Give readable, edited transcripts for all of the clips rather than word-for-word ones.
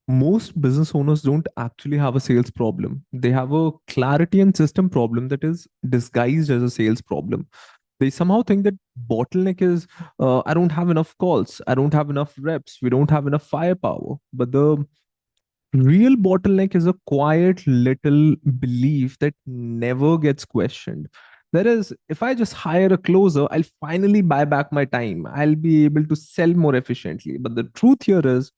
Most business owners don't actually have a sales problem. They have a clarity and system problem that is disguised as a sales problem. They somehow think that bottleneck is I don't have enough calls, I don't have enough reps, we don't have enough firepower. But the real bottleneck is a quiet little belief that never gets questioned. That is, if I just hire a closer, I'll finally buy back my time. I'll be able to sell more efficiently. But the truth here is,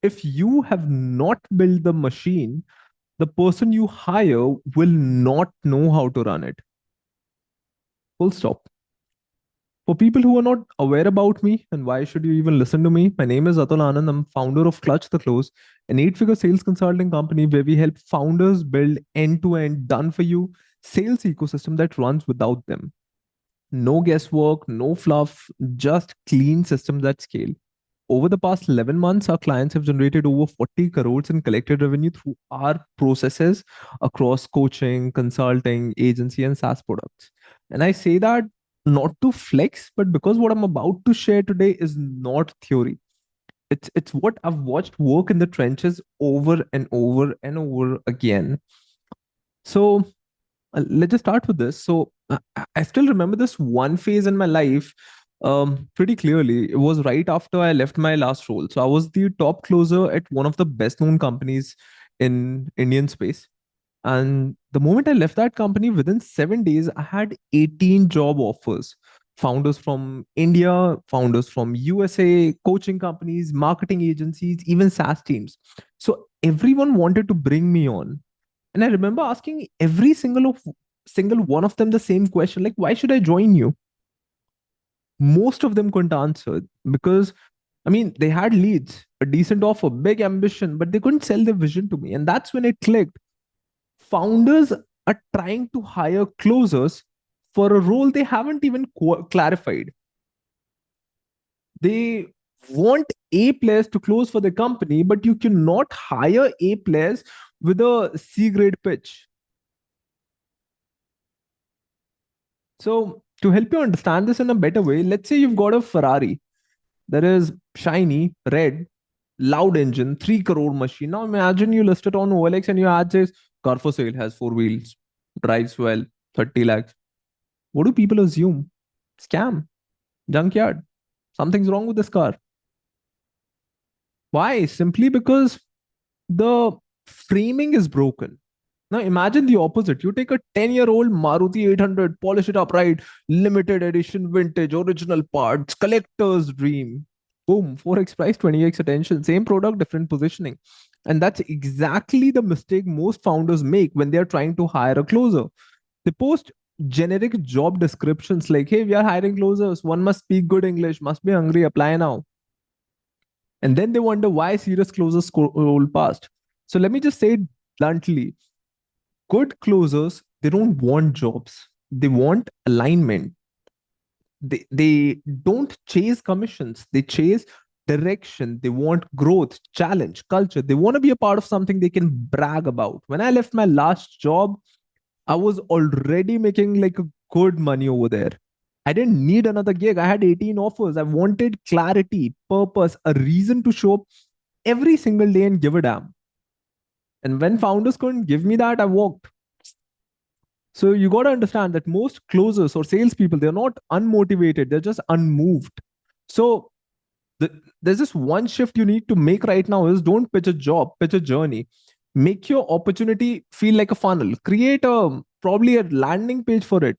if you have not built the machine, the person you hire will not know how to run it. Full stop. For people who are not aware about me and why should you even listen to me, my name is Atul Anand. I'm founder of Clutch the Close, an eight-figure sales consulting company where we help founders build end-to-end, done for you sales ecosystem that runs without them. No guesswork, no fluff, just clean systems that scale. Over the past 11 months, our clients have generated over 40 crores in collected revenue through our processes across coaching, consulting, agency, and SaaS products. And I say that not to flex, but because what I'm about to share today is not theory. It's what I've watched work in the trenches over and over and over again. So let's just start with this. So I still remember this one phase in my life pretty clearly. It was right after I left my last role. So I was the top closer at one of the best known companies in Indian space. And the moment I left that company, within 7 days, I had 18 job offers. Founders from India, founders from USA, coaching companies, marketing agencies, even SaaS teams. So everyone wanted to bring me on. And I remember asking every single one of them the same question, like, why should I join you? Most of them couldn't answer because I mean they had leads, a decent offer, big ambition, but they couldn't sell their vision to me. And that's when it clicked. Founders are trying to hire closers for a role they haven't even clarified. They want A players to close for the company, but you cannot hire A players with a C grade pitch. So, to help you understand this in a better way, let's say you've got a Ferrari that is shiny, red, loud engine, 3 crore machine. Now imagine you list it on OLX and your ad says, car for sale, has four wheels, drives well, 30 lakhs. What do people assume? Scam, junkyard. Something's wrong with this car. Why? Simply because the framing is broken. Now imagine the opposite. You take a 10-year-old Maruti 800, polish it up right, limited edition, vintage, original parts, collector's dream. Boom, 4x price, 20x attention, same product, different positioning. And that's exactly the mistake most founders make when they're trying to hire a closer. They post generic job descriptions like, hey, we are hiring closers. One must speak good English, must be hungry, apply now. And then they wonder why serious closers scroll past. So let me just say it bluntly, good closers, they don't want jobs, they want alignment. They don't chase commissions, they chase direction. They want growth, challenge, culture. They want to be a part of something they can brag about. When I left my last job, I was already making like a good money over there. I didn't need another gig. I had 18 offers. I wanted clarity, purpose, a reason to show up every single day and give a damn. And when founders couldn't give me that, I walked. So you got to understand that most closers or salespeople, they're not unmotivated, they're just unmoved. So there's this one shift you need to make right now is don't pitch a job, pitch a journey. Make your opportunity feel like a funnel. Create a probably a landing page for it,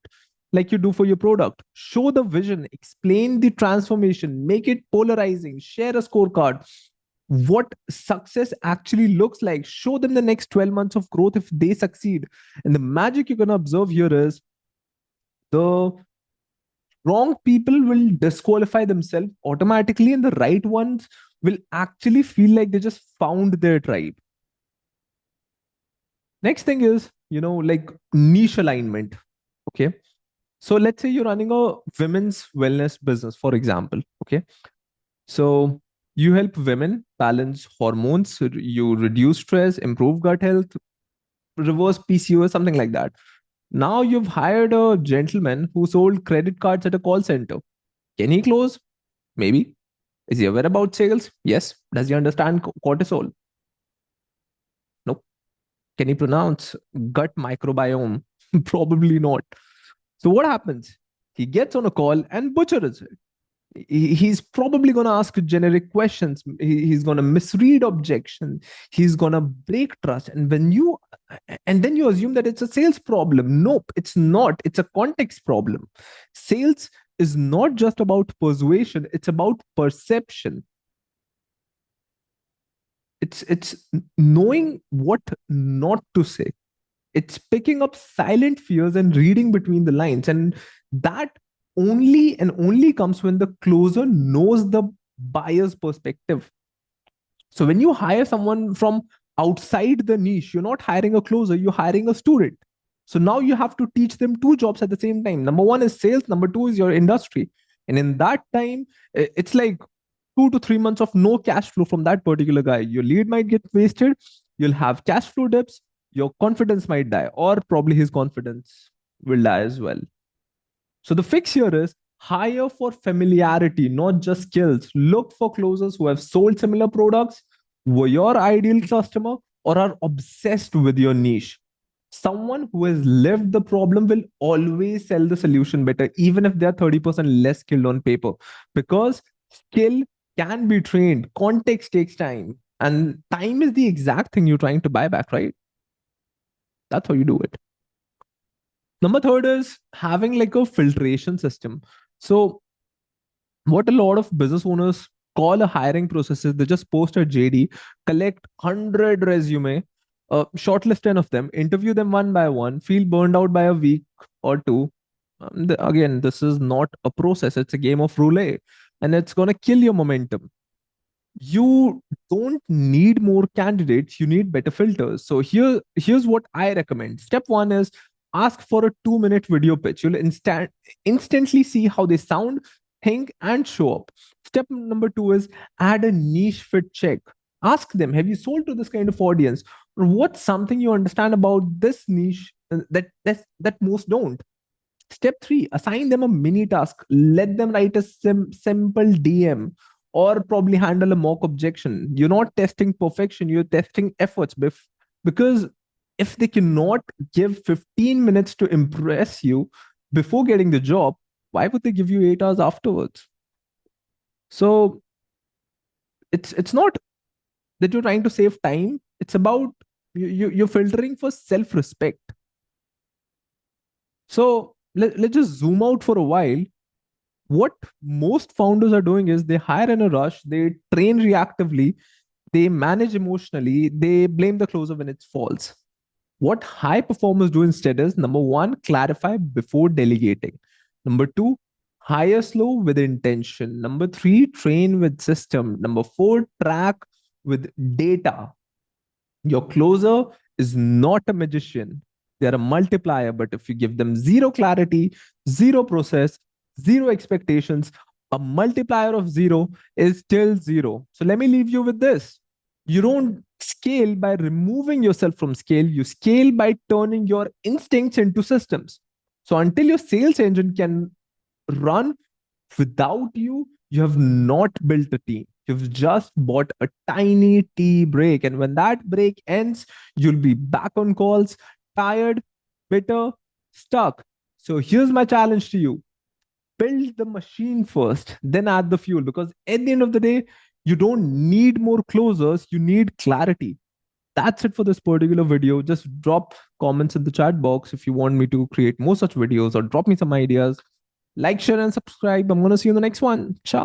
like you do for your product. Show the vision, explain the transformation, make it polarizing, share a scorecard, what success actually looks like. Show them the next 12 months of growth if they succeed. And the magic you're going to observe here is the wrong people will disqualify themselves automatically, and the right ones will actually feel like they just found their tribe. Next thing is, like niche alignment. Okay. So let's say you're running a women's wellness business, for example. Okay. So you help women balance hormones, you reduce stress, improve gut health, reverse PCOS, something like that. Now you've hired a gentleman who sold credit cards at a call center. Can he close? Maybe. Is he aware about sales? Yes. Does he understand cortisol? Can he pronounce gut microbiome? Probably not. So what happens? He gets on a call and butchers it. He's probably going to ask generic questions. He's going to misread objection. He's going to break trust. And then you assume that it's a sales problem. Nope, it's not. It's a context problem. Sales is not just about persuasion, it's about perception. It's knowing what not to say. It's picking up silent fears and reading between the lines. And that only and only comes when the closer knows the buyer's perspective. So when you hire someone from outside the niche, you're not hiring a closer, you're hiring a student. So now you have to teach them two jobs at the same time. Number one is sales, number two is your industry. And in that time, it's like 2 to 3 months of no cash flow from that particular guy. Your lead might get wasted, you'll have cash flow dips, your confidence might die, or probably his confidence will die as well. So the fix here is hire for familiarity, not just skills. Look for closers who have sold similar products, were your ideal customer, or are obsessed with your niche. Someone who has lived the problem will always sell the solution better, even if they're 30% less skilled on paper, because skill can be trained. Context takes time, and time is the exact thing you're trying to buy back, right? That's how you do it. Number third is having like a filtration system. So what a lot of business owners call a hiring process is they just post a JD, collect 100 resume, shortlist 10 of them, interview them one by one, feel burned out by a week or two. Again, this is not a process. It's a game of roulette, and it's going to kill your momentum. You don't need more candidates, you need better filters. So here's what I recommend. Step one is ask for a 2-minute video pitch. You'll instantly see how they sound, think, and show up. Step number two is add a niche fit check. Ask them, have you sold to this kind of audience, or what's something you understand about this niche that most don't? Step three, assign them a mini task. Let them write a simple DM or probably handle a mock objection. You're not testing perfection, you're testing efforts. Because if they cannot give 15 minutes to impress you before getting the job, why would they give you 8 hours afterwards? So it's not that you're trying to save time, it's about you're filtering for self-respect. So let's just zoom out for a while. What most founders are doing is they hire in a rush, they train reactively, they manage emotionally, they blame the closer when it's false. What high performers do instead is number one, clarify before delegating. Number two, hire slow with intention. Number three, train with system. Number four, track with data. Your closer is not a magician. They're a multiplier, but if you give them zero clarity, zero process, zero expectations, a multiplier of zero is still zero. So let me leave you with this. You don't scale by removing yourself from scale, you scale by turning your instincts into systems. So until your sales engine can run without you, you have not built a team. You've just bought a tiny tea break. And when that break ends, you'll be back on calls, tired, bitter, stuck. So here's my challenge to you: build the machine first, then add the fuel. Because at the end of the day, you don't need more closers, you need clarity. That's it for this particular video. Just drop comments in the chat box if you want me to create more such videos, or drop me some ideas. Like, share, and subscribe. I'm going to see you in the next one. Ciao.